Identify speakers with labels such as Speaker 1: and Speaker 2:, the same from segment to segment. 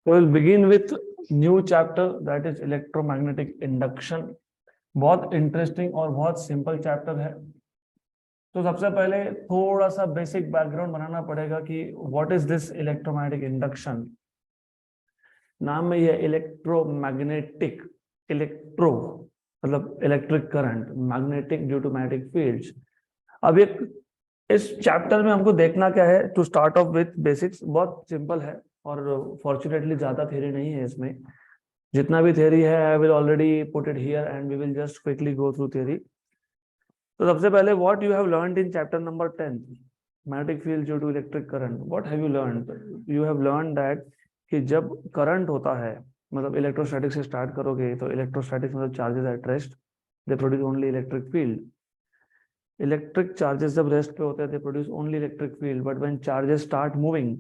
Speaker 1: So we'll begin with new chapter that is electromagnetic induction. बहुत interesting और बहुत simple chapter है। तो सबसे पहले थोड़ा सा बेसिक बैकग्राउंड बनाना पड़ेगा कि what is this electromagnetic induction. नाम में ये इलेक्ट्रोमैग्नेटिक, इलेक्ट्रो मतलब electric current, magnetic due to magnetic fields. अब एक इस चैप्टर में हमको देखना क्या है, to start off with basics. बहुत सिंपल है और फॉर्चुनेटली ज्यादा थ्योरी नहीं है इसमें। जितना भी थ्योरी है I will already put it here and we will just quickly go through theory. तो सबसे पहले what you have learned in chapter number 10, magnetic field due to electric current. What have you learned? You have learned that कि जब current होता है, मतलब electrostatic से start करोगे तो इलेक्ट्रोस्टैटिक मतलब charges at rest, they produce only electric field. Electric charges जब रेस्ट पे होते हैं they produce only electric field, but when charges start moving,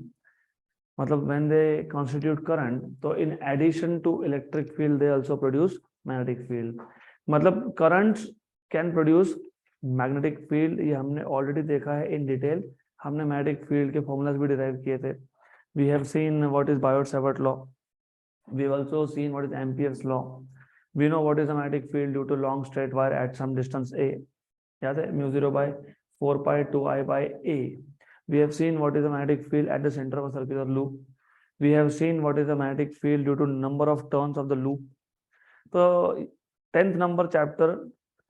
Speaker 1: मतलब व्हेन दे कॉन्स्टिट्यूट करंट, तो in addition to electric field they also produce magnetic field. मतलब currents can produce magnetic field, ये हमने already देखा है इन डिटेल। हमने magnetic field के formulas भी डिराइव किए थे। We have scene what is Biot Savart law, we have also seen what is Ampere's law, we know what is the magnetic field due to long straight wire at some distance a, याद है, mu 0 by 4 pi 2i by a. We have seen what is the magnetic field at the center of a circular loop. We have seen what is the magnetic field due to number of turns of the loop. तो 10th number chapter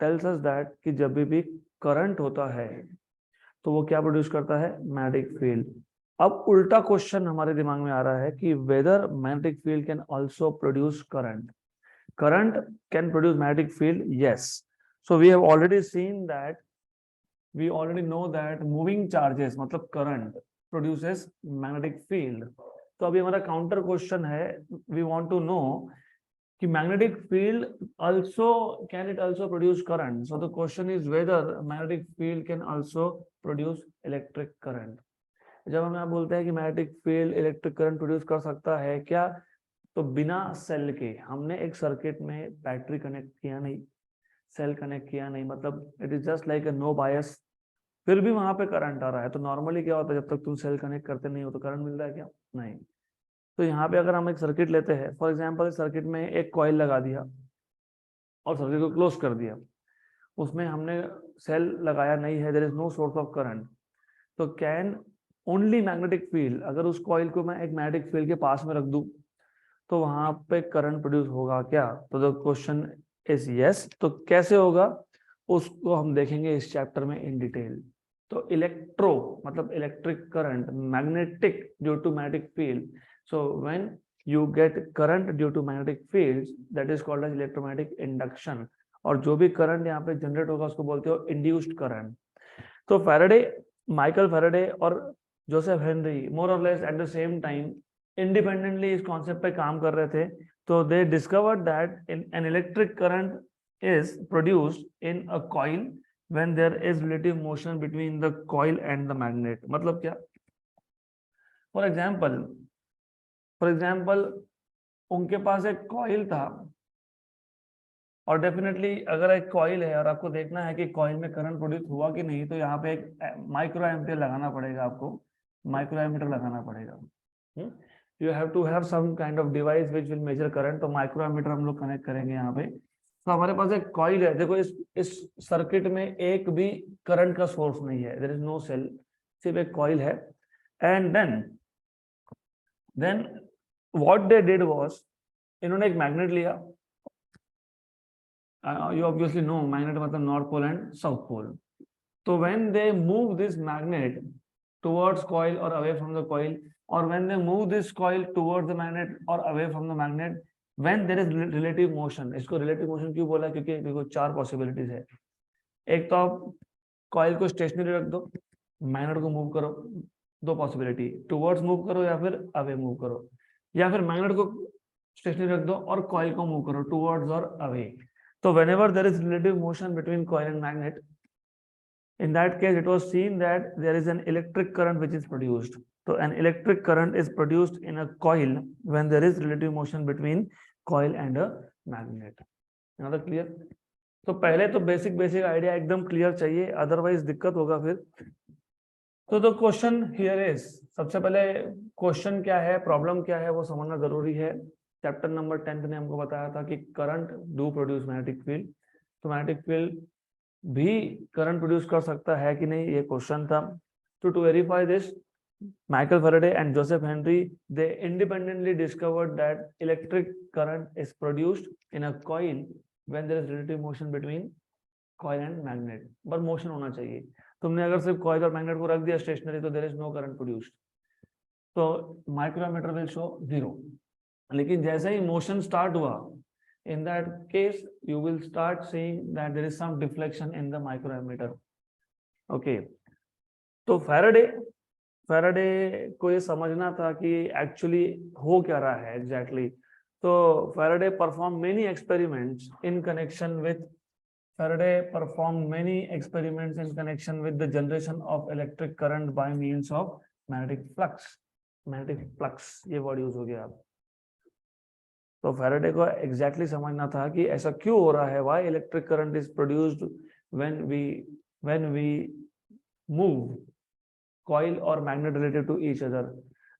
Speaker 1: tells us that कि जब भी current होता है तो वो क्या produce करता है? Magnetic field. अब उल्टा क्वेश्चन हमारे दिमाग में आ रहा है कि whether magnetic field can also produce current. Current can produce magnetic field, yes. So we have already seen that, we already know that moving charges मतलब current produces magnetic field। तो अभी हमारा काउंटर क्वेश्चन है, we want to know कि magnetic field also can it also produce current? So the question is whether magnetic field can also produce electric current। जब हम यहाँ बोलते हैं कि magnetic field electric current produce कर सकता है क्या, तो बिना सेल के, हमने एक सर्किट में बैटरी कनेक्ट किया नहीं, सेल कनेक्ट किया नहीं, मतलब it is just like a no bias, फिर भी वहां पे करंट आ रहा है। तो नॉर्मली क्या होता है, जब तक तुम सेल कनेक्ट करते नहीं हो तो करंट मिल रहा है क्या? नहीं। तो यहाँ पे अगर हम एक सर्किट लेते हैं, फॉर एग्जांपल सर्किट में एक कॉइल लगा दिया और सर्किट को क्लोज कर दिया, उसमें हमने सेल लगाया नहीं है, there is no source of current, तो कैन ओनली मैग्नेटिक फील्ड, अगर उस कॉइल को मैं एक मैग्नेटिक फील्ड के पास में रख दूं तो वहां पे करंट प्रोड्यूस होगा क्या? तो द क्वेश्चन इज यस। तो कैसे होगा उसको हम देखेंगे इस चैप्टर में इन डिटेल। तो इलेक्ट्रो मतलब electric current, magnetic due to magnetic field. So when you get current due to magnetic fields, that is called as electromagnetic induction। और जो भी करंट यहाँ पे जनरेट होगा उसको बोलते हो इंड्यूस्ड करंट। तो फैराडे, माइकल फैराडे और जोसेफ हेनरी मोर और less at the same time independently इस कॉन्सेप्ट पे काम कर रहे थे। तो दे discovered that an electric current is produced in a coil when there is relative motion between the coil and the magnet। मतलब क्या? फॉर एग्जाम्पल उनके पास एक कॉइल था, और डेफिनेटली अगर एक कॉइल है और आपको देखना है कि कॉइल में करंट प्रोड्यूस हुआ कि नहीं, तो यहाँ पे एक माइक्रो एम्पियर लगाना पड़ेगा, आपको माइक्रो एमीटर लगाना पड़ेगा। You have to have some kind of device which will measure current. तो माइक्रो एमीटर हम लोग कनेक्ट करेंगे यहाँ पे। तो हमारे पास एक कॉइल है, देखो इस सर्किट में एक भी करंट का सोर्स नहीं है, देयर इज नो सेल, सिर्फ एक कॉइल है। And then what they did was, इन्होंने एक मैग्नेट लिया। you obviously know magnet मतलब north pole and south pole. तो when they move this magnet towards coil or away from the coil, or when they move this coil towards the magnet or away from the magnet, when there is relative motion। इसको relative motion क्यों बोला? क्योंकि देखो चार possibilities है। एक तो आप कॉइल को स्टेशनरी रख दो, मैग्नेट को मूव करो, दो पॉसिबिलिटी, टुवर्ड्स मूव करो या फिर अवे मूव करो, या फिर मैग्नेट को स्टेशनरी रख दो और कॉइल को मूव करो टुवर्ड्स और अवे। तो whenever there is relative motion between coil and magnet, in that case it was seen that there is an electric current which is produced। So an electric current is produced in a coil when there is relative motion between coil and a magnet। another clear? तो पहले तो basic idea एकदम clear चाहिए, otherwise दिक्कत होगा फिर। तो the question here is, सबसे पहले क्वेश्चन क्या है, प्रॉब्लम क्या है, वो समझना जरूरी है। चैप्टर नंबर 10 ने हमको बताया था कि current do produce magnetic field, तो मैग्नेटिक फील्ड भी करंट प्रोड्यूस कर सकता है कि नहीं, ये क्वेश्चन था। To verify this, Michael Faraday and Joseph Henry, they independently discovered that electric current is produced in a coil when there is relative motion between coil and magnet। बस motion होना चाहिए। तुमने अगर सिर्फ कॉइल और magnet को रख दिया स्टेशनरी तो there is no current produced, तो माइक्रोमीटर विल शो 0। लेकिन जैसे ही मोशन स्टार्ट हुआ, in that case you will start seeing that there is some deflection in the microammeter। okay, तो फैराडे को ये समझना था कि एक्चुअली हो क्या रहा है एग्जैक्टली। तो Faraday perform many experiments in connection with the generation of electric current by means of magnetic flux, ये वर्ड यूज हो गया। तो फैराडे को एग्जैक्टली समझना था कि ऐसा क्यों हो रहा है, why electric current is produced when we move coil और magnet related to each other.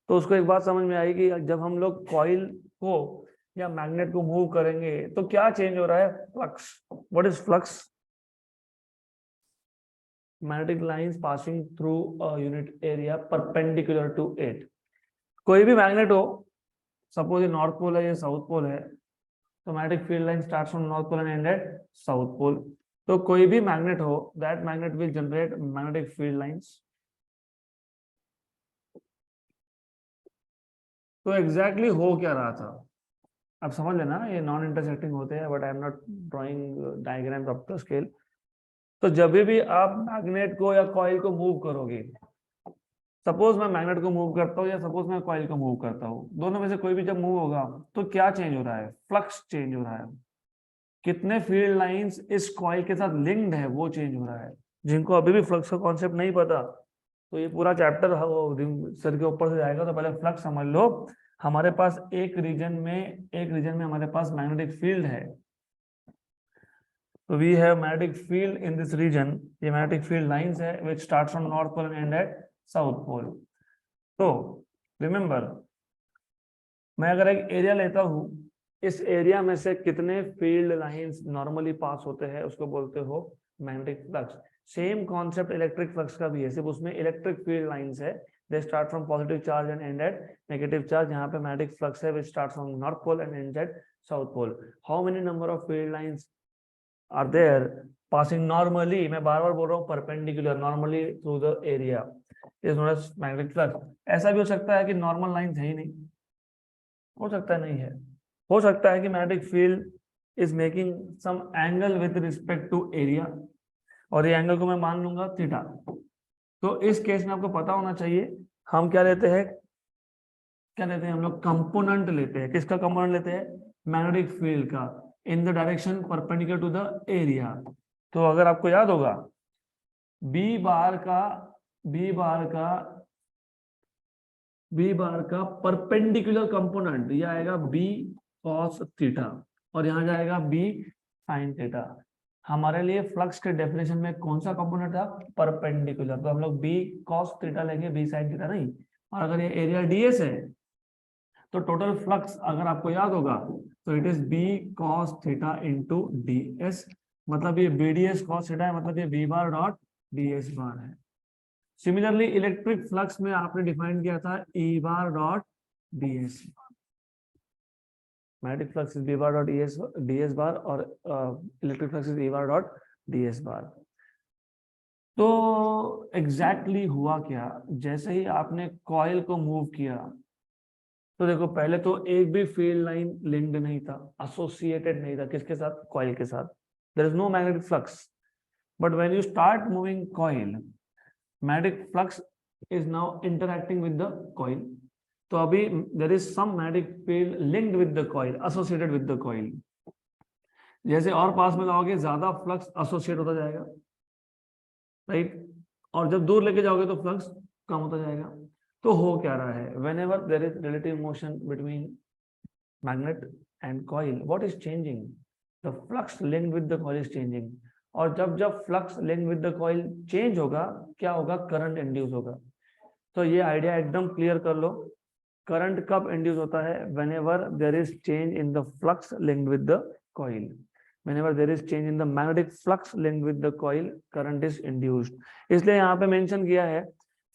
Speaker 1: तो उसको एक बात समझ में आई कि जब हम लोग कॉइल को या मैग्नेट को मूव करेंगे तो क्या चेंज हो रहा है, flux. What is flux? Magnetic lines passing through a unit area perpendicular to it. कोई भी मैग्नेट हो, सपोज ये नॉर्थ पोल है, ये साउथ पोल है, तो magnetic field line starts from north pole and end at south pole. तो कोई भी मैग्नेट हो, that magnet will generate magnetic field lines. तो एग्जैक्टली हो क्या रहा था, अब समझ लेना, ये नॉन इंटरसेक्टिंग होते हैं, but I am not drawing diagram up to scale. तो जब भी आप मैग्नेट को या कॉइल को मूव करोगे, सपोज मैं मैग्नेट को मूव करता हूँ या सपोज मैं कॉइल को मूव करता हूँ, दोनों में से कोई भी जब मूव होगा तो क्या चेंज हो रहा है, फ्लक्स चेंज हो रहा है। कितने फील्ड लाइंस इस कॉइल के साथ लिंक्ड है वो चेंज हो रहा है। जिनको अभी भी फ्लक्स का कॉन्सेप्ट नहीं पता, तो ये पूरा चैप्टर सर के ऊपर से जाएगा। तो पहले फ्लक्स समझ लो। हमारे पास एक रीजन में हमारे पास मैग्नेटिक फील्ड है, तो we have magnetic field in this region. ये मैग्नेटिक फील्ड लाइंस है which start from north pole end at south pole. तो रिमेंबर, मैं अगर एक एरिया लेता हूं, इस एरिया में से कितने फील्ड लाइंस नॉर्मली पास होते हैं उसको बोलते हो magnetic flux. Same concept electric flux का भी है, सिर्फ उसमें इलेक्ट्रिक फील्ड लाइंस है, they start from positive charge and end at negative charge. यहाँ पे मैग्नेटिक फ्लक्स है which start from north pole and end at south pole. How many number of field lines are there passing normally, मैं बार बार बोल रहा हूँ perpendicular, normally through the area is known as magnetic flux. ऐसा भी हो सकता है कि नॉर्मल लाइंस है ही नहीं, हो सकता है नहीं है, हो सकता है कि magnetic field is making some angle with respect to area, और ये एंगल को मैं मान लूंगा थीटा। तो इस केस में आपको पता होना चाहिए हम क्या लेते हैं, हम लोग कंपोनेंट लेते हैं। किसका कंपोनेंट लेते हैं? मैग्नेटिक फील्ड का, in the direction perpendicular to the area. तो अगर आपको याद होगा बी बार का परपेंडिकुलर कंपोनेंट ये आएगा बी कॉस थीटा, और यहाँ जाएगा बी साइन थीटा। हमारे लिए फ्लक्स के डेफिनेशन में कौन सा कंपोनेंट था? परपेंडिकुलर। तो हम लोग बी कॉस थीटा लेंगे, बी साइन थीटा नहीं। और अगर ये एरिया डीएस है तो टोटल फ्लक्स अगर आपको याद होगा तो it is B cos theta into d s, मतलब ये B d s cos theta है, मतलब ये B bar dot d s bar है। सिमिलरली इलेक्ट्रिक फ्लक्स में आपने डिफाइन किया था E bar dot d s, magnetic flux is B bar dot d s bar, और electric flux is E bar dot d s bar. तो exactly हुआ क्या, जैसे ही आपने कॉइल को मूव किया तो देखो पहले तो एक भी फील्ड लाइन लिंक्ड नहीं था, एसोसिएटेड नहीं था, किसके साथ? कॉइल के साथ। There is no magnetic flux, but when you start moving coil, magnetic flux is now interacting with the coil. तो अभी there is some magnetic field linked with the coil, associated with the coil. जैसे और पास में जाओगे ज्यादा flux associate होता जाएगा, right, और जब दूर लेके जाओगे तो फ्लक्स कम होता जाएगा। तो हो क्या रहा है, whenever there is relative motion between magnet and coil, what is changing? The flux linked with the coil is changing. और जब जब flux link with the coil change होगा, क्या होगा, करंट इंड्यूस होगा। तो ये आइडिया एकदम क्लियर कर लो। करंट कब इंड्यूस होता है? whenever there is change in the flux linked with the coil. whenever there is change in the magnetic flux linked with the coil, current is induced. इसलिए यहाँ पे मेंशन किया है,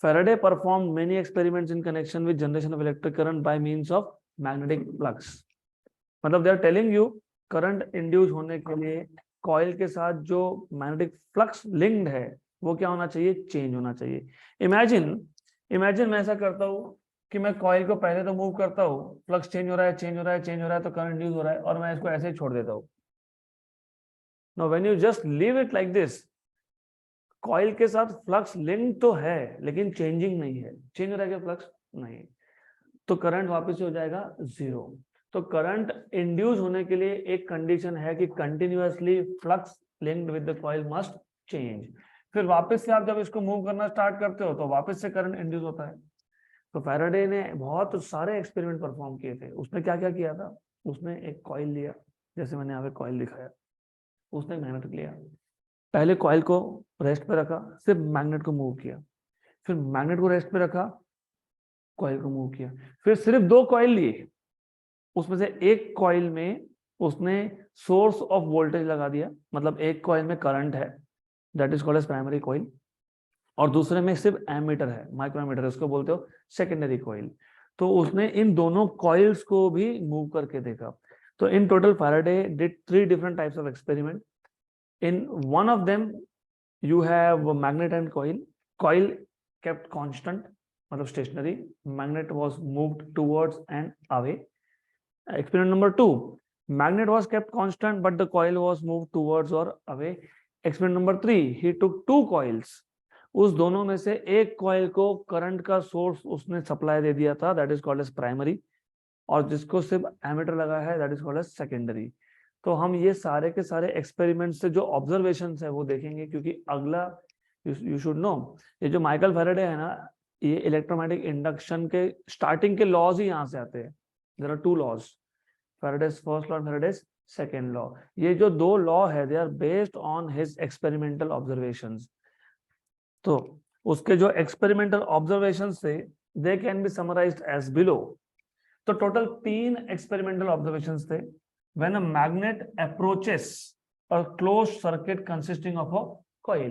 Speaker 1: Faraday performed many experiments in connection with generation of electric current by means of magnetic flux. मतलब they are telling you current induce होने के लिए coil के साथ जो मैग्नेटिक फ्लक्स लिंक्ड है वो क्या होना चाहिए? चेंज होना चाहिए। इमेजिन मैं ऐसा करता हूँ कि मैं कॉइल को पहले तो मूव करता हूँ, फ्लक्स चेंज हो रहा है, चेंज हो रहा है, चेंज हो रहा है, तो करंट इंड्यूस हो रहा है, और मैं इसको ऐसे ही छोड़ देता हूँ। Now when you just leave it like this, coil के साथ फ्लक्स लिंक तो है लेकिन चेंजिंग नहीं है। चेंज हो रहा है क्या फ्लक्स? नहीं, तो करंट वापस हो जाएगा जीरो। तो करंट इंड्यूस होने के लिए एक कंडीशन है कि continuously flux linked with the coil must change. फिर वापस से आप जब इसको मूव करना स्टार्ट करते हो तो वापस से करंट इंड्यूस होता है। तो फैराडे ने बहुत सारे एक्सपेरिमेंट परफॉर्म किए थे। उसने क्या क्या किया था? उसने एक कॉइल लिया, जैसे मैंने यहाँ पे कॉइल दिखाया, उसने मैग्नेट लिया, पहले कॉइल को रेस्ट पे रखा, सिर्फ मैग्नेट को मूव किया, फिर मैग्नेट को रेस्ट पे रखा, कॉइल को मूव किया, फिर सिर्फ दो कॉइल लिए, उसमें से एक कॉइल में उसने सोर्स ऑफ वोल्टेज लगा दिया, मतलब एक कॉइल में करंट है, that is called as primary coil, और दूसरे में सिर्फ एमीटर है, माइक्रोमीटर, उसको बोलते हो सेकेंडरी कॉइल। तो उसने इन दोनों कॉइल्स को भी मूव करके देखा। तो in total Faraday did 3 different types of experiment. In one of them you have a magnet and coil kept constant, मतलब stationary, magnet was moved towards and away. Experiment number 2, magnet was kept constant but the coil was moved towards or away. Experiment number 3, he took 2 coils, उस दोनों में से एक coil को current का source उसने supply दे दिया था, that is called as primary, और जिसको सिर्फ एमीटर लगा है, that is called as secondary. तो हम ये सारे के सारे एक्सपेरिमेंट से जो ऑब्जर्वेशंस है वो देखेंगे, क्योंकि अगला यू शुड नो, ये जो माइकल फैराडे है ना, ये इलेक्ट्रोमैग्नेटिक इंडक्शन के स्टार्टिंग के लॉज ही यहाँ से आते हैं। There are 2 laws, Faraday's first law, Faraday's second law. ये जो 2 लॉ है, they are based on his experimental observations. तो उसके जो एक्सपेरिमेंटल ऑब्जर्वेशंस थे, they can be summarised as below. तो टोटल 3 एक्सपेरिमेंटल ऑब्जर्वेशंस थे। When a magnet approaches a closed circuit consisting of a coil,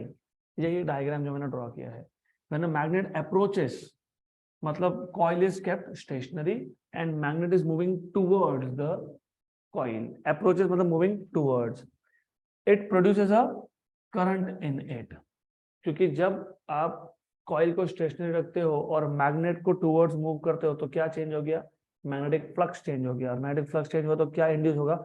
Speaker 1: ये डायग्राम जो मैंने ड्रॉ किया है, when a magnet approaches, मतलब coil is kept stationary and magnet is moving towards the coil. Approaches मतलब moving towards. It produces a current in it. क्योंकि जब आप कॉइल को स्टेशनरी रखते हो और मैग्नेट को टूवर्ड्स मूव करते हो तो क्या चेंज हो गया? मैग्नेटिक फ्लक्स चेंज हो गया। मैग्नेटिक फ्लक्स चेंज हुआ तो क्या इंड्यूस होगा?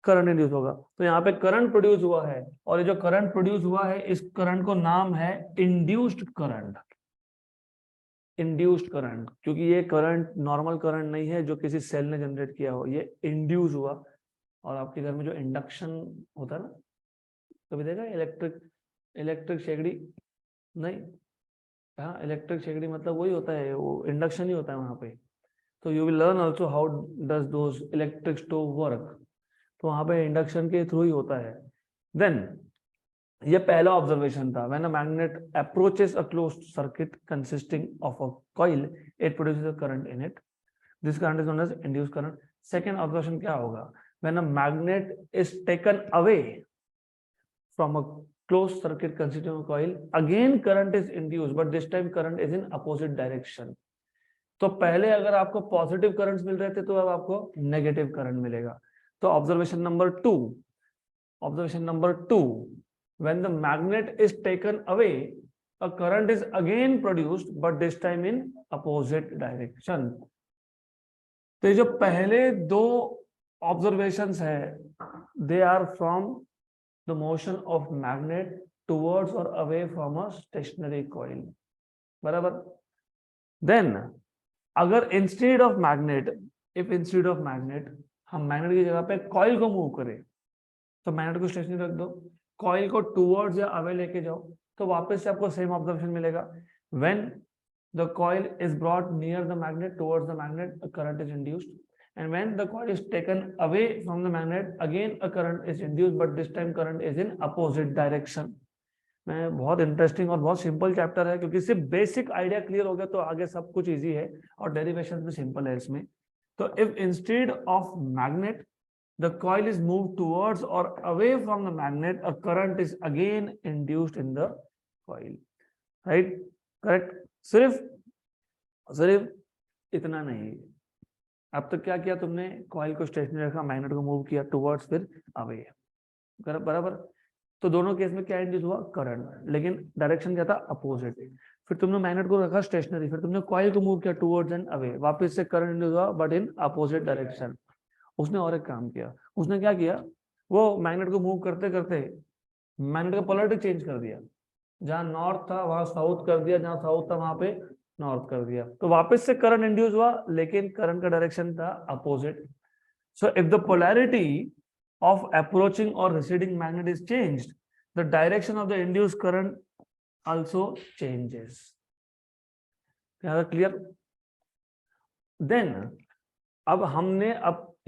Speaker 1: करंट इंड्यूस होगा। तो यहाँ पे करंट प्रोड्यूस हुआ है, और ये जो करंट प्रोड्यूस हुआ है, इस करंट को नाम है इंड्यूस्ड करंट। इंड्यूस्ड करंट, क्योंकि ये करंट नॉर्मल करंट नहीं है जो किसी सेल ने जनरेट किया हो, ये इंड्यूस हुआ। और आपके घर में जो इंडक्शन होता है ना, कभी देखा इलेक्ट्रिक शेगड़ी? नहीं, हाँ, इलेक्ट्रिक शेगड़ी मतलब वही होता है, वो इंडक्शन ही होता है वहां पे। तो you will learn also how does those electric stove work, तो वहां पे इंडक्शन के थ्रू ही होता है। देन ये पहला ऑब्जर्वेशन था, when a magnet approaches a closed circuit consisting of a coil, it produces a current in it, this current is known as induced current. Second observation क्या होगा? When a magnet is taken away from a closed circuit consisting of coil, again current is induced, but this time current is in opposite direction. तो पहले अगर आपको positive currents मिल रहे थे तो अब आपको नेगेटिव करंट मिलेगा। तो observation number 2, when the magnet is taken away, a current is again produced, but this time in opposite direction. तो ये जो पहले 2 ऑब्जर्वेशंस है, they are from the motion of magnet towards or away from a stationary coil, बराबर। then अगर instead of magnet हम magnet की जगह पे कॉइल को मूव करें, तो मैग्नेट को स्टेशनरी रख दो, कॉइल को टूवर्ड्स या अवे लेके जाओ, तो वापस से आपको सेम ऑब्जर्वेशन मिलेगा। when the coil is brought near the magnet, towards the magnet, a current is induced, and when the coil is taken away from the magnet, again a current is induced, but this time current is in opposite direction. मैं बहुत interesting और बहुत simple chapter है, क्योंकि सिर्फ basic idea clear हो गया तो आगे सब कुछ इजी है और डेरिवेशन भी सिंपल है इसमें. तो if instead of magnet the coil is moved towards or away from the magnet, a current is again induced in the coil. Right? Correct? सिर्फ इतना नहीं. अब तक क्या किया तुमने, कॉइल को स्टेशनरी रखा, मैग्नेट को मूव किया टुवर्ड्स फिर अवे, बराबर. तो दोनों केस में क्या इंड्यूस हुआ, करंट, लेकिन डायरेक्शन क्या था, अपोजिट. फिर तुमने मैग्नेट को रखा स्टेशनरी, फिर तुमने कॉइल को मूव किया टुवर्ड्स एंड अवे, वापस से करंट इंड्यूस हुआ बट इन अपोजिट डायरेक्शन. उसने और एक काम किया, उसने क्या किया, वो मैग्नेट को मूव करते करते मैग्नेट का पोलैरिटी चेंज कर दिया. जहां नॉर्थ था वहां साउथ कर दिया, जहां साउथ था वहां पे नॉर्थ कर दिया. तो वापस से करंट इंड्यूस हुआ, लेकिन करंट का डायरेक्शन था opposite. So if the polarity of approaching or receding magnet is changed, the direction of the induced current also changes. Clear? Then अब हमने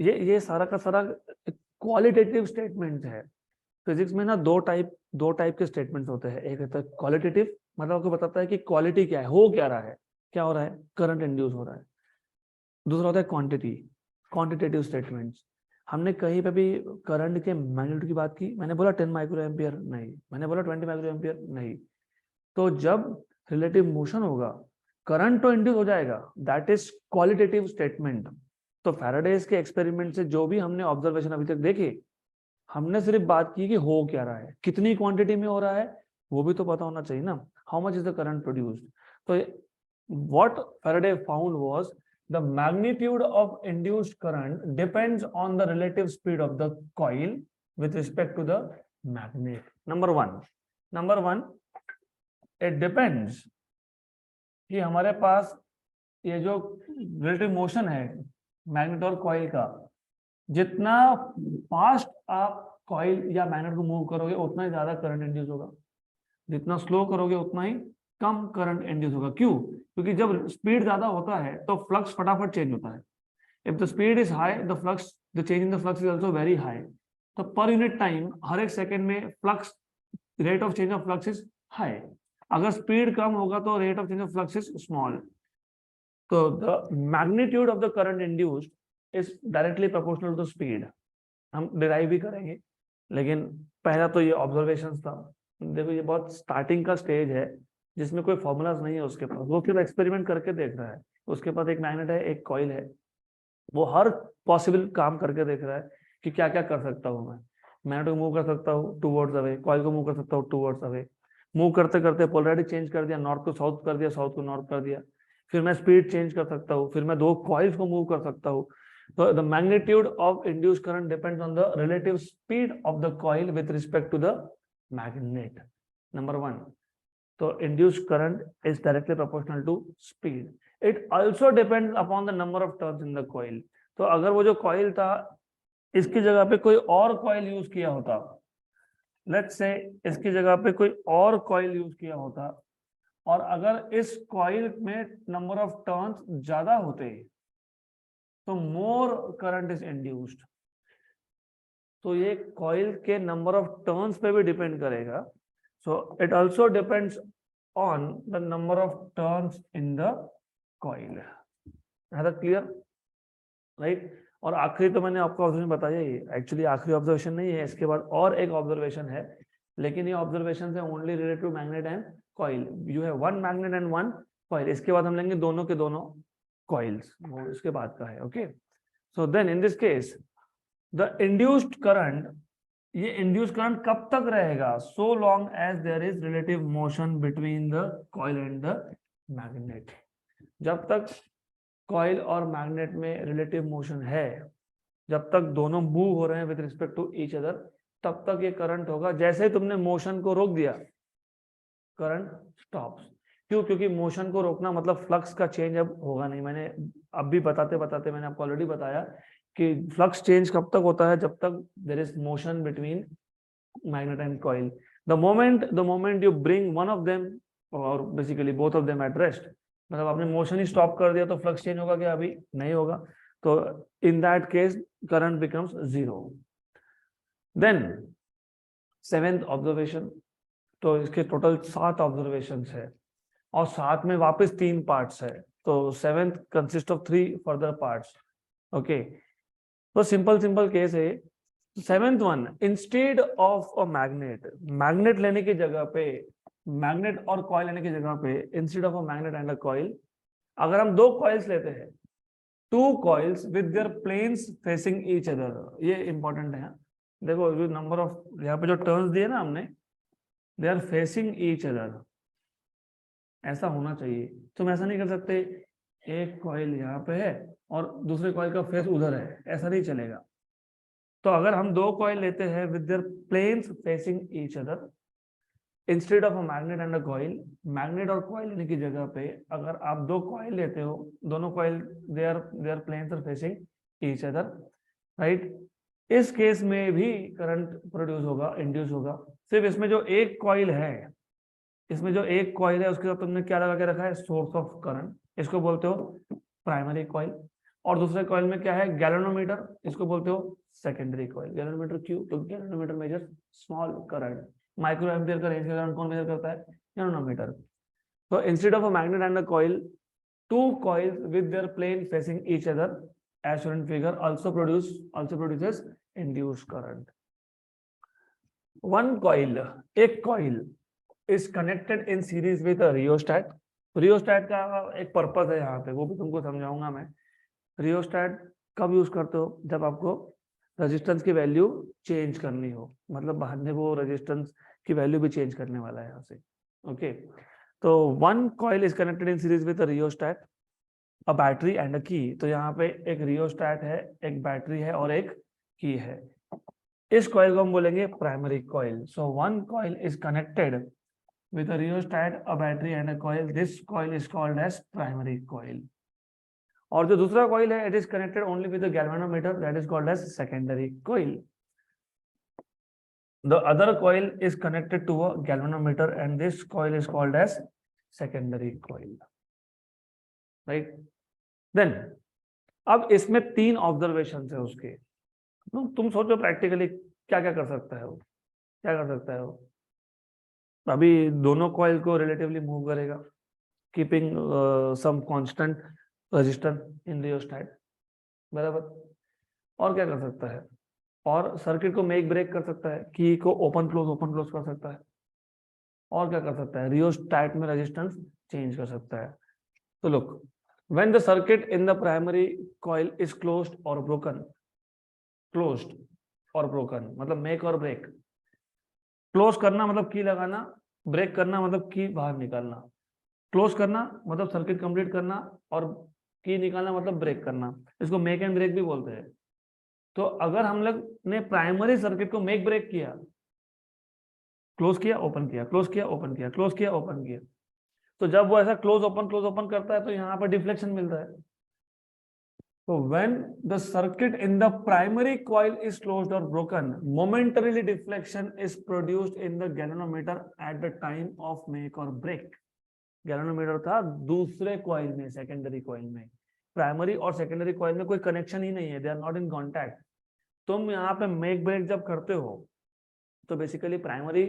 Speaker 1: ये सारा का सारा क्वालिटेटिव स्टेटमेंट है. फिजिक्स में ना दो टाइप के स्टेटमेंट्स होते हैं. एक होता है क्वालिटेटिव, मतलब आपको बताता है कि क्वालिटी क्या है, हो क्या रहा है, क्या हो रहा है, करंट इंड्यूस हो रहा है. दूसरा होता है क्वांटिटेटिव स्टेटमेंट्स. हमने कहीं पे भी करंट के मैग्नीट्यूड की बात की, मैंने बोला 10 माइक्रो एम्पियर नहीं, मैंने बोला 20 माइक्रो एम्पियर नहीं. तो जब रिलेटिव मोशन होगा करंट तो इंड्यूस हो जाएगा, दैट इज क्वालिटेटिव स्टेटमेंट. तो फैराडेज के एक्सपेरिमेंट से जो भी हमने ऑब्जर्वेशन अभी तक देखे, हमने सिर्फ बात की कि हो क्या रहा है, कितनी क्वांटिटी में हो रहा है वो भी तो पता होना चाहिए ना. How much is the current produced. तो what Faraday found was the magnitude of induced current depends on the relative speed of the coil with respect to the magnet. Number one, it depends कि हमारे पास ये जो relative motion है magnet और coil का, जितना fast आप coil या मैग्नेट को मूव करोगे उतना ही ज्यादा करंट इंड्यूस होगा, जितना स्लो करोगे उतना ही कम करंट इंड्यूस होगा. क्यों? क्योंकि जब स्पीड ज्यादा होता है तो फ्लक्स फटाफट चेंज होता है. If the speed is high, the change in the flux is also very high. तो पर यूनिट टाइम हर एक सेकंड में flux, rate of change of flux is high. अगर स्पीड कम होगा तो rate of change of flux is small. तो the magnitude of the current induced is directly proportional to speed. हम derive भी करेंगे, लेकिन पहला तो ये ऑब्जर्वेशंस था. देखो ये बहुत स्टार्टिंग का स्टेज है जिसमें कोई फॉर्मूलाज नहीं है उसके पास, वो फिर एक्सपेरिमेंट करके देख रहा है. उसके पास एक मैग्नेट है, एक कॉइल है, वो हर पॉसिबल काम करके देख रहा है कि क्या क्या कर सकता हूँ. मैं मैग्नेट को मूव कर सकता हूँ टूवर्ड्स अवे, कॉइल को मूव कर सकता हूँ टूवर्ड्स अवे. मूव करते करते पोलैरिटी चेंज कर दिया, नॉर्थ को साउथ कर दिया, साउथ को नॉर्थ कर दिया. फिर मैं स्पीड चेंज कर सकता हूँ, फिर मैं दो कॉइल्स को मूव कर सकता हूँ. तो the magnitude of induced current depends on the relative speed of the coil with respect to the magnet. Number one. So induced current is directly proportional to speed. It also depends upon the number of turns in the coil. तो अगर वो जो coil था इसकी जगह पे कोई और कॉइल यूज किया होता, लेट्स से इसकी जगह पे कोई और कॉइल यूज किया होता, और अगर इस कॉइल में नंबर ऑफ टर्न्स ज्यादा होते तो मोर करंट इज इंड्यूस्ड. तो ये कॉइल के नंबर ऑफ टर्न्स पे भी डिपेंड करेगा. So it also depends on the number of turns in the coil. है that clear? Right? और आखिरी तो मैंने आपको ऑब्जर्वेशन बताया ही, एक्चुअली आखिरी ऑब्जर्वेशन नहीं है, इसके बाद और एक ऑब्जर्वेशन है, लेकिन ये ऑब्जर्वेशन है only related to magnet and coil. You have one magnet and one coil. इसके बाद हम लेंगे दोनों के दोनों कॉइल्स, वो इसके बाद का है. Okay. So then in this case the induced current, ये इंड्यूस करंट कब तक रहेगा? So long as there is relative motion between the coil and the magnet. जब तक कॉइल और मैग्नेट में रिलेटिव मोशन है, जब तक दोनों मूव हो रहे हैं with respect to each other, तब तक ये करंट होगा. जैसे ही तुमने मोशन को रोक दिया, करंट स्टॉप्स. क्यों? क्योंकि मोशन को रोकना मतलब फ्लक्स का चेंज अब होगा नहीं. मैंने अब भी बताते बताते मैंने आपको ऑलरेडी बताया कि फ्लक्स चेंज कब तक होता है? जब तक there is motion between magnet and coil. The moment you bring one of them और basically both of them at rest, मतलब आपने मोशन ही स्टॉप कर दिया तो फ्लक्स चेंज होगा क्या? अभी नहीं होगा. तो in that case current becomes 0. Then 7th observation, तो इसके टोटल 7 ऑब्जर्वेशन है और साथ में वापस 3 पार्ट्स है, तो 7th consist of 3 further parts. Okay, तो सिंपल केस है. 7th one, instead of a magnet लेने की जगह पे, मैग्नेट और कॉइल लेने की जगह पे, instead of a magnet and a coil, अगर हम 2 कॉइल्स लेते हैं, 2 coils with their planes facing each other. ये इंपॉर्टेंट है. देखो जो नंबर ऑफ यहाँ पे जो टर्न्स दिए ना हमने, they are facing each other, ऐसा होना चाहिए. तुम ऐसा नहीं कर सकते एक कॉइल यहाँ पे है और दूसरे कॉइल का फेस उधर है, ऐसा नहीं चलेगा. तो अगर हम 2 कॉइल लेते हैं with their planes facing each other, instead of a magnet and a coil, magnet और कॉइल लेने की जगह पे अगर आप 2 कॉइल लेते हो, दोनों coil their planes are facing each other, right. इस केस में भी करंट प्रोड्यूस होगा, इंड्यूस होगा. सिर्फ इसमें जो एक कॉइल है, इसमें जो एक कॉइल है उसके साथ तुमने क्या लगा के रखा है, सोर्स ऑफ करंट, इसको बोलते हो प्राइमरी कॉइल. और दूसरे कॉइल में क्या है, गैल्वेनोमीटर, इसको बोलते हो सेकेंडरी कॉइल. गैल्वेनोमीटर क्यों, तो galvanometer measure small current. Micro ampere का रेंज का करंट कौन मेजर करता है, गैल्वेनोमीटर. तो instead of a magnet and a coil, 2 coils with their plane facing each other as shown in figure also produces induced current. One coil, एक coil is connected in series with a rheostat. Rheostat का एक purpose है यहाँ पे, वो भी तुमको समझाऊंगा मैं. रियोस्टैट कब यूज करते हो, जब आपको रेजिस्टेंस की वैल्यू चेंज करनी हो, मतलब बाद में वो रेजिस्टेंस की वैल्यू भी चेंज करने वाला है यहाँ से. ओके, तो one coil is connected in series with a rheostat, a battery and अ की. तो यहाँ पे एक रियोस्टैट है, एक बैटरी है और एक की है. इस कॉइल को हम बोलेंगे primary coil. So one coil is connected with a rheostat, a battery and a coil. This coil is called as primary coil. और जो दूसरा coil है, it is connected only with a galvanometer, that is called as secondary coil. The other coil is connected to a galvanometer and this coil is called as secondary coil. Right? Then अब इसमें 3 observation है उसके. तुम सोचो practically क्या क्या कर सकता है वो, क्या कर सकता है वो. अभी दोनों कॉइल को रिलेटिवली मूव करेगा, keeping some constant resistance in rheostat, बराबर. और क्या कर सकता है, और सर्किट को मेक ब्रेक कर सकता है, की को ओपन क्लोज कर सकता है. और क्या कर सकता है, रियोस्टैट में रेजिस्टेंस चेंज कर सकता है. तो look, when the circuit in the primary coil is closed और ब्रोकन, क्लोज्ड और ब्रोकन मतलब मेक और ब्रेक. क्लोज करना मतलब की लगाना, ब्रेक करना मतलब की बाहर निकालना. क्लोज करना मतलब सर्किट कंप्लीट करना और की निकालना मतलब ब्रेक करना. इसको मेक एंड ब्रेक भी बोलते हैं. तो अगर हम लोग ने प्राइमरी सर्किट को मेक ब्रेक किया, क्लोज किया ओपन किया, क्लोज किया ओपन किया, क्लोज किया ओपन किया, तो जब वो ऐसा क्लोज ओपन करता है तो यहाँ पर डिफ्लेक्शन मिलता है. So when the circuit in the primary coil is closed or broken, momentarily deflection is produced in the galvanometer at the time of make or break. Galvanometer था दूसरे कॉइल में, सेकेंडरी कॉइल में. Primary और secondary coil में कोई connection ही नहीं है, they are not in contact. तुम यहाँ पे मेक ब्रेक जब करते हो तो बेसिकली प्राइमरी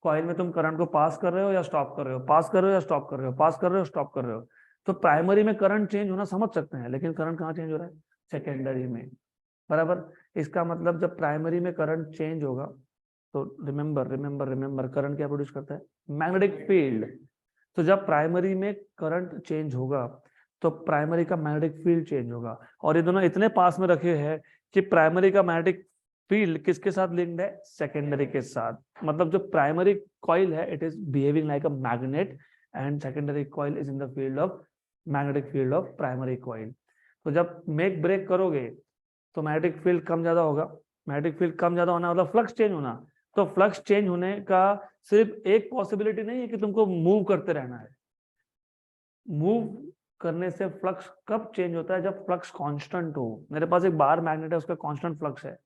Speaker 1: कॉइल में तुम करंट को पास कर रहे हो या स्टॉप कर रहे हो, पास कर रहे हो या स्टॉप कर रहे हो, पास कर रहे हो स्टॉप कर रहे हो. तो प्राइमरी में करंट चेंज होना समझ सकते हैं, लेकिन करंट कहाँ चेंज हो रहा है, सेकेंडरी में, बराबर. इसका मतलब जब प्राइमरी में करंट चेंज होगा तो रिमेंबर करंट क्या प्रोड्यूस करता है, मैग्नेटिक फील्ड. तो जब प्राइमरी में करंट चेंज होगा तो प्राइमरी का मैग्नेटिक फील्ड चेंज होगा. और ये दोनों इतने पास में रखे हैं कि प्राइमरी का मैग्नेटिक फील्ड किसके साथ लिंक्ड है, सेकेंडरी के साथ. मतलब जो प्राइमरी कॉइल है it is behaving like a magnet and secondary coil is in the field of magnetic field of primary coil. तो जब मेक ब्रेक करोगे तो मैग्नेटिक फील्ड कम ज्यादा होगा. मैग्नेटिक फील्ड कम ज्यादा होना मतलब फ्लक्स चेंज होना. तो फ्लक्स चेंज होने का सिर्फ एक पॉसिबिलिटी नहीं है कि तुमको मूव करते रहना है. मूव करने से फ्लक्स कब चेंज होता है, जब फ्लक्स कांस्टेंट हो. मेरे पास एक बार मैग्नेट है, उसका कांस्टेंट फ्लक्स है,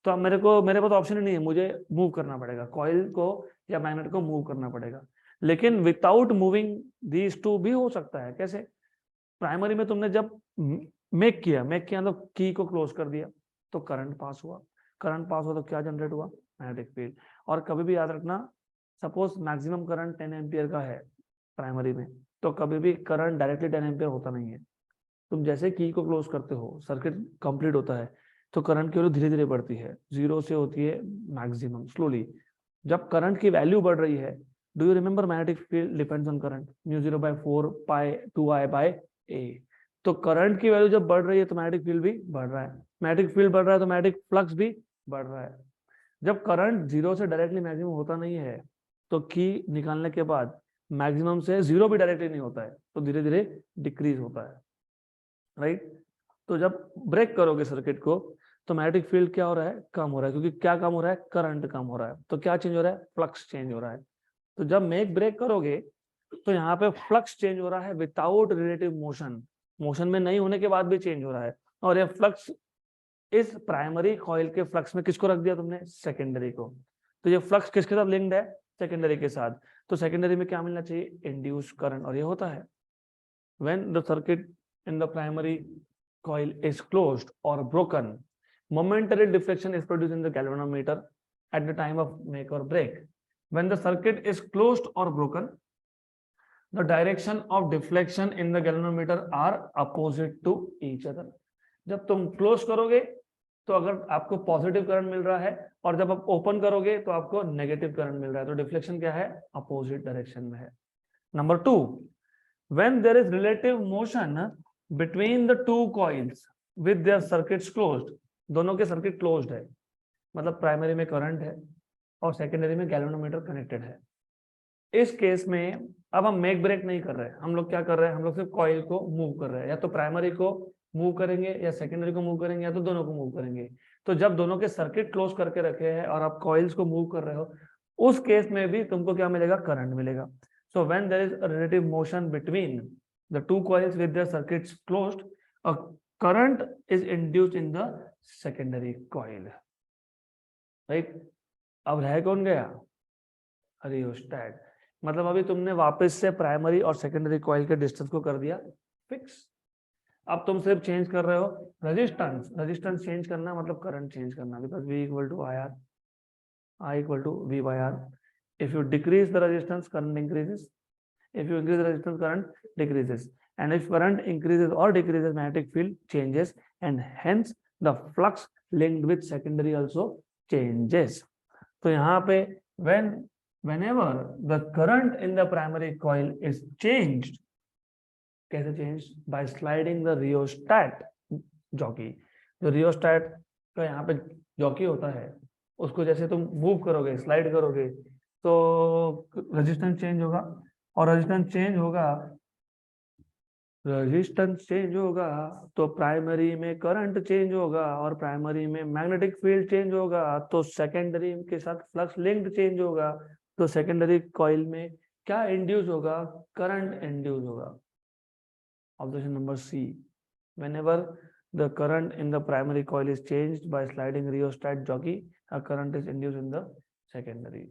Speaker 1: तो अब मेरे पास ऑप्शन ही नहीं है, मुझे मूव करना पड़ेगा, कॉइल को या मैग्नेट को मूव करना पड़ेगा. लेकिन विदाउट मूविंग दीज टू भी हो सकता है. कैसे, प्राइमरी में तुमने जब मेक किया मतलब की को क्लोज कर दिया तो करंट पास हुआ, करंट पास हुआ तो क्या जनरेट हुआ, मैग्नेटिक फील्ड। और कभी भी याद रखना, सपोज मैक्सिमम करंट 10 एम्पियर का है प्राइमरी में, तो कभी भी करंट डायरेक्टली 10 एम्पियर होता नहीं है। तुम जैसे की को क्लोज करते हो, सर्किट कंप्लीट होता है, तो करंट की वैल्यू धीरे धीरे बढ़ती है, 0 से होती है मैक्सिमम स्लोली। जब करंट की वैल्यू बढ़ रही है, do you remember magnetic field depends on current, μ0/4 pi 2I/a। तो करंट की वैल्यू जब बढ़ रही है तो मैग्नेटिक फील्ड भी बढ़ रहा है, मैग्नेटिक फील्ड बढ़ रहा है तो मैग्नेटिक फ्लक्स भी बढ़ रहा है। जब करंट 0 से डायरेक्टली मैक्सिमम होता नहीं है, तो की निकालने के बाद मैक्सिमम से 0 भी डायरेक्टली नहीं होता है, तो धीरे धीरे डिक्रीज होता है, राइट। तो जब ब्रेक करोगे सर्किट को, तो मैग्नेटिक फील्ड क्या हो रहा है, कम हो रहा है, क्योंकि क्या कम हो रहा है, करंट कम हो रहा है। तो क्या चेंज हो रहा है, फ्लक्स चेंज हो रहा है। तो जब मेक ब्रेक करोगे, तो यहाँ पे फ्लक्स चेंज हो रहा है विदाउट रिलेटिव मोशन, मोशन में नहीं होने के बाद भी चेंज हो रहा है। और ये फ्लक्स, इस प्राइमरी कॉइल के फ्लक्स में किसको रख दिया तुमने, सेकेंडरी को। तो ये फ्लक्स किसके साथ लिंक्ड है, सेकेंडरी के साथ। तो सेकेंडरी में क्या मिलना चाहिए, इंड्यूस करंट, और ये होता है। when the circuit in the primary coil is closed or broken, momentary deflection is produced in the galvanometer at the time of make or break. When the circuit is closed or broken, the direction of deflection in the galvanometer are opposite to each other. जब तुम close करोगे तो अगर आपको positive current मिल रहा है, और जब आप ओपन करोगे तो आपको नेगेटिव करंट मिल रहा है, तो डिफ्लेक्शन क्या है, अपोजिट डायरेक्शन में है। Number 2, when there is relative motion between the two coils with their circuits closed, दोनों के सर्किट क्लोज्ड है, मतलब प्राइमरी में करंट है और सेकेंडरी में गैल्वेनोमीटर कनेक्टेड है। इस केस में अब हम मेक ब्रेक नहीं कर रहे हैं, हम लोग क्या कर रहे हैं, हम लोग सिर्फ कॉइल को मूव कर रहे हैं, या तो प्राइमरी को मूव करेंगे या सेकेंडरी को मूव करेंगे या तो दोनों को मूव करेंगे। तो जब दोनों के सर्किट क्लोज करके रखे हैं और आप कॉइल्स को मूव कर रहे हो, उस केस में भी तुमको क्या मिलेगा, करंट मिलेगा। So when there is a relative motion between the two coils with their circuits closed, a current is induced in the secondary coil, right? अब रह कौन गया, रियोस्टेट। मतलब अभी तुमने वापस से प्राइमरी और सेकेंडरी कॉइल के डिस्टेंस को कर दिया फिक्स। अब तुम सिर्फ चेंज कर रहे हो रेजिस्टेंस, रेजिस्टेंस चेंज करना मतलब करंट चेंज करना, because V equal to IR, I equal to V/R। If you decrease the resistance, current increases. If you increase the resistance, current decreases. And if current increases or decreases, magnetic field changes, and hence the flux linked with secondary also changes. तो यहाँ पे whenever the current in the primary coil is changed, कैसे changed? By sliding the rheostat jockey. जो rheostat का यहाँ पे jockey होता है, उसको जैसे तुम मूव करोगे, स्लाइड करोगे, तो रेजिस्टेंस चेंज होगा, और रेजिस्टेंस चेंज होगा तो प्राइमरी में करंट चेंज होगा, और प्राइमरी में मैग्नेटिक फील्ड चेंज होगा, तो सेकेंडरी के साथ फ्लक्स लिंक्ड चेंज होगा, तो सेकेंडरी कॉइल में क्या इंड्यूस होगा, करंट इंड्यूस होगा। Observation number C, whenever the current in the primary coil is changed by sliding rheostat jockey, a current is induced in the secondary.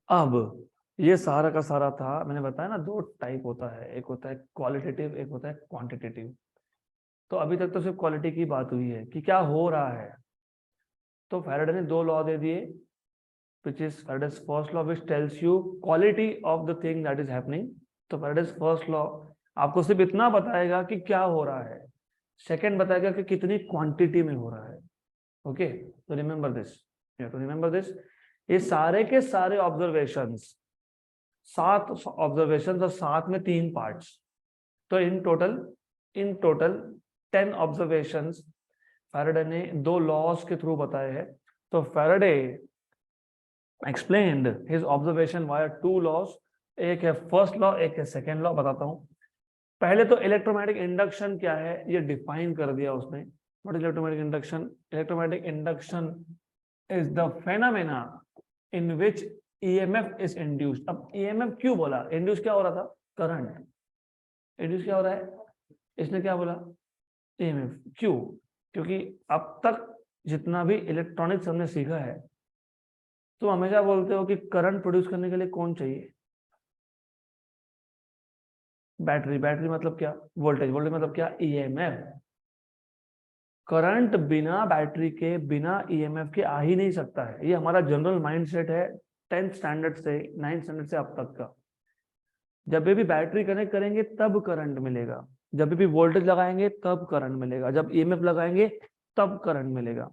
Speaker 1: अब ये सारा का सारा था, मैंने बताया ना दो टाइप होता है, एक होता है क्वालिटेटिव, एक होता है क्वांटिटेटिव। तो अभी तक तो सिर्फ क्वालिटी की बात हुई है कि क्या हो रहा है। तो फैराडे ने दो लॉ दे दिए, which is Faraday's first law, which tells you quality of the thing that is happening. तो Faraday's first law आपको सिर्फ इतना बताएगा कि क्या हो रहा है, सेकंड बताएगा कि कितनी क्वांटिटी में हो रहा है। ओके, तो रिमेंबर दिस, तो रिमेंबर दिस, ये सारे के सारे ऑब्जर्वेशंस, 7 ऑब्जर्वेशंस और 7 में 3 पार्ट्स, तो इन टोटल 10 ऑब्जर्वेशंस फैराडे ने 2 लॉज के थ्रू बताए हैं। तो Faraday explained his observation via 2 laws, एक है फर्स्ट लॉ, एक है सेकेंड लॉ। बताता हूं, पहले तो इलेक्ट्रोमैग्नेटिक इंडक्शन क्या है ये डिफाइन कर दिया उसने। What is electromagnetic induction? Electromagnetic induction is the phenomena in which EMF is induced. अब ईएमएफ क्यों बोला, इंड्यूस क्या हो रहा था, करंट, इंड्यूस क्या हो रहा है, इसने क्या बोला, ईएमएफ। क्यों? क्योंकि अब तक जितना भी इलेक्ट्रॉनिक्स हमने सीखा है, तो हमेशा बोलते हो कि करंट प्रोड्यूस करने के लिए कौन चाहिए, बैटरी, बैटरी मतलब क्या, वोल्टेज, वोल्टेज मतलब क्या, ईएमएफ। करंट बिना बैटरी के, बिना ईएमएफ के आ ही नहीं सकता है। ये हमारा जनरल माइंडसेट है 10th स्टैंडर्ड से 9th स्टैंडर्ड से अब तक का। जब भी बैटरी कनेक्ट करेंगे तब करंट मिलेगा, जब भी वोल्टेज लगाएंगे तब करंट मिलेगा, जब ईएमएफ लगाएंगे तब करंट मिलेगा।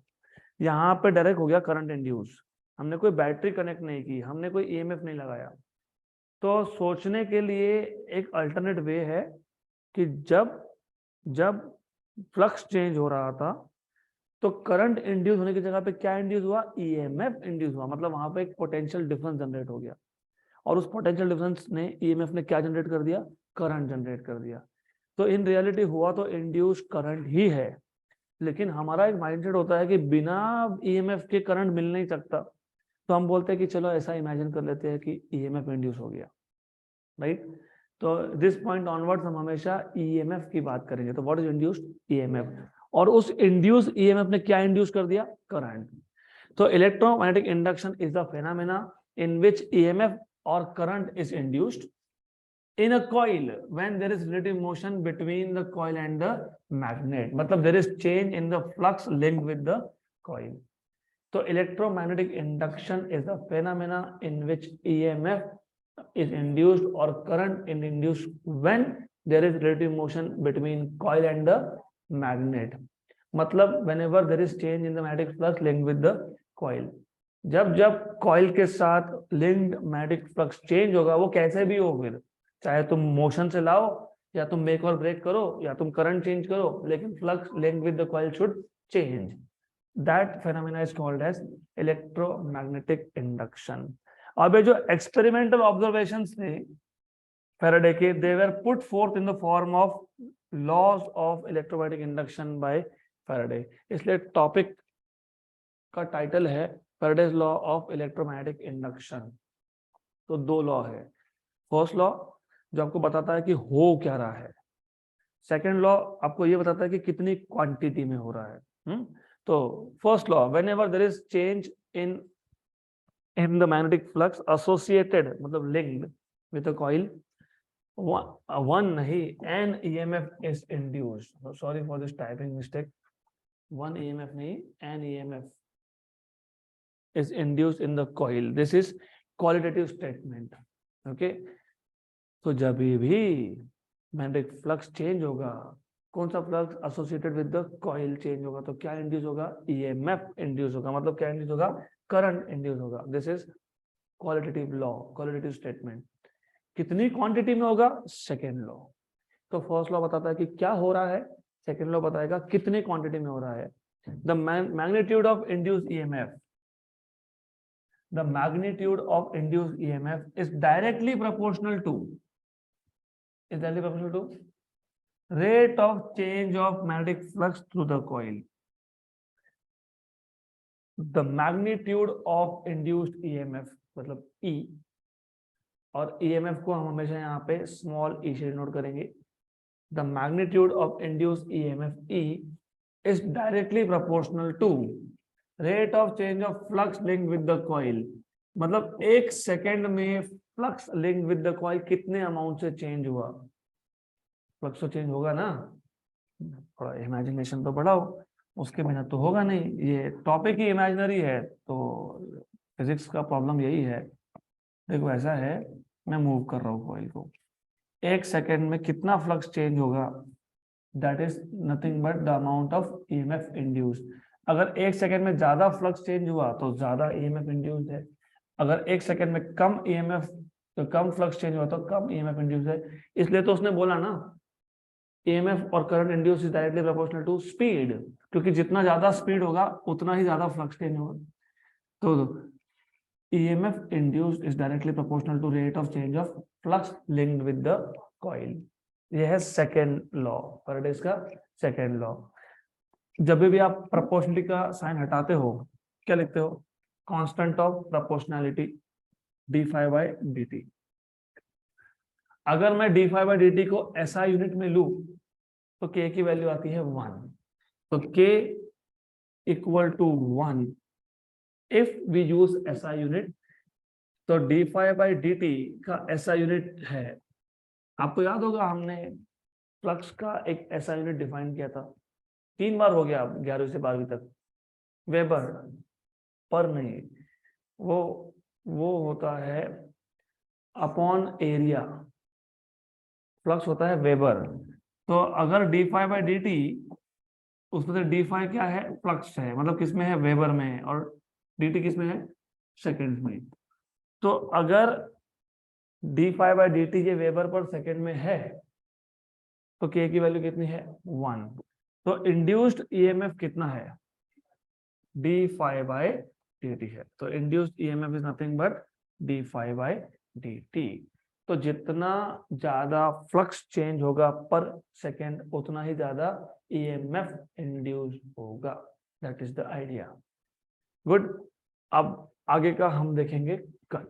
Speaker 1: यहाँ पे डायरेक्ट हो गया करंट इंड्यूस, हमने कोई बैटरी कनेक्ट नहीं की, हमने कोई ईएमएफ नहीं लगाया। तो सोचने के लिए एक अल्टरनेट वे है कि जब जब फ्लक्स चेंज हो रहा था तो करंट इंड्यूस होने की जगह पे क्या इंड्यूस हुआ, ईएमएफ इंड्यूस हुआ। मतलब वहां पे एक पोटेंशियल डिफरेंस जनरेट हो गया, और उस पोटेंशियल डिफरेंस ने ईएमएफ ने क्या जनरेट कर दिया, करंट जनरेट कर दिया। तो इन रियलिटी हुआ तो इंड्यूस करंट ही है, लेकिन हमारा एक माइंडसेट होता है कि बिना ईएमएफ के करंट मिल नहीं सकता। तो हम बोलते हैं कि चलो ऐसा इमेजिन कर लेते हैं कि ईएमएफ इंड्यूस हो गया, राइट। तो दिस पॉइंट ऑनवर्ड्स हम हमेशा ईएमएफ की बात करेंगे। तो व्हाट इज इंड्यूस्ड, ईएमएफ। और उस इंड्यूस ईएमएफ ने क्या इंड्यूस कर दिया, करंट। तो electromagnetic induction is the phenomena in which EMF or current is induced in a coil when there is relative motion between the coil and the magnet. मतलब there is change in the flux linked with the coil. So electromagnetic induction is the phenomena in which EMF is induced or current is induced when there is relative motion between coil and the magnet. मतलब whenever there is change in the magnetic flux linked with the coil. जब जब coil के साथ linked magnetic flux change होगा, वो कैसे भी हो, फिर चाहे तुम मोशन से लाओ या तुम मेक और ब्रेक करो या तुम करंट चेंज करो, लेकिन flux linked with the coil should change. That phenomena is called as electromagnetic induction. अब ये जो एक्सपेरिमेंटल ऑब्जर्वेशंस थे फैराडे के, they were put forth in the form of laws of electromagnetic induction by Faraday. इसलिए topic का title है Faraday's law of electromagnetic induction. तो दो लॉ है। फर्स्ट लॉ जो आपको बताता है कि हो क्या रहा है, सेकंड लॉ आपको ये बताता है कि कितनी क्वांटिटी में हो रहा है। तो first law, whenever there is change in the magnetic flux associated मतलब linked with the coil, one नहीं an EMF is induced. Sorry for this typing mistake, one EMF नहीं an EMF is induced in the coil. This is qualitative statement. Okay, तो जब भी magnetic flux change होगा, कौन सा flux associated with the coil change होगा, तो क्या इंड्यूस होगा, ईएमएफ इंड्यूस होगा। मतलब क्या इंड्यूस होगा, करंट इंड्यूस होगा। This is qualitative law, qualitative statement. कितनी क्वांटिटी में होगा, सेकेंड लॉ। तो फर्स्ट लॉ बताता है कि क्या हो रहा है, सेकेंड लॉ बताएगा कितनी क्वांटिटी में हो रहा है। The magnitude of induced EMF, the magnitude of induced EMF is directly proportional to rate of change of magnetic flux through the coil. The magnitude of induced EMF मतलब E, और EMF को हम हमेशा यहाँ पे स्मॉल e से note करेंगे। The magnitude of induced EMF E is directly proportional to rate of change of flux link with the coil. मतलब एक सेकेंड में flux link with the coil कितने अमाउंट से चेंज हुआ। फ्लक्स तो change होगा ना, थोड़ा इमेजिनेशन तो बढ़ाओ, उसके बिना तो होगा नहीं। ये टॉपिक ही इमेजिनरी है, तो फिजिक्स का प्रॉब्लम यही है। देखो ऐसा है, मैं मूव कर रहा हूँ कॉइल को, एक सेकेंड में कितना फ्लक्स चेंज होगा, that is nothing but the amount of EMF induced. अगर एक सेकंड में ज्यादा फ्लक्स चेंज हुआ तो ज्यादा ईएमएफ इंड्यूस्ड है, अगर एक सेकंड में कम ईएमएफ तो कम फ्लक्स चेंज हुआ तो कम ईएमएफ इंड्यूस्ड है। इसलिए तो उसने बोला ना, ईएमएफ और current induce is directly proportional to speed, क्योंकि जितना ज्यादा स्पीड होगा उतना ही ज्यादा फ्लक्स चेंज होगा। तो EMF induced is directly proportional to rate of change of flux linked with the coil. यह है सेकेंड लॉ, फैराडेज का सेकेंड लॉ। जब भी आप प्रोपोर्शनलिटी का साइन हटाते हो क्या लिखते हो, constant of proportionality d5 by dt। अगर मैं d5 by dt को SI यूनिट में लूं तो k की वैल्यू आती है 1। तो k equal to 1 if we use SI unit. तो d5 by dt का SI यूनिट है आपको याद होगा हमने फ्लक्स का एक ऐसा यूनिट डिफाइन किया था, 3 बार हो गया 11वीं से 12वीं तक, वेबर पर नहीं, वो होता है अपॉन एरिया, फ्लक्स होता है वेबर। तो अगर d phi by d t, उसमें से डी फाई क्या है, फ्लक्स है, मतलब किस में है, वेबर में है, और डी टी किस में है, सेकेंड में। तो अगर d phi by d t ये वेबर पर सेकेंड में है तो के की वैल्यू कितनी है, 1। तो इंड्यूस्ड ईएमएफ कितना है, d phi by d t है। तो induced EMF is nothing but d phi by d t. तो जितना ज्यादा फ्लक्स चेंज होगा पर सेकेंड, उतना ही ज्यादा ईएमएफ इंड्यूस होगा। That is the idea. Good. अब आगे का हम देखेंगे कल।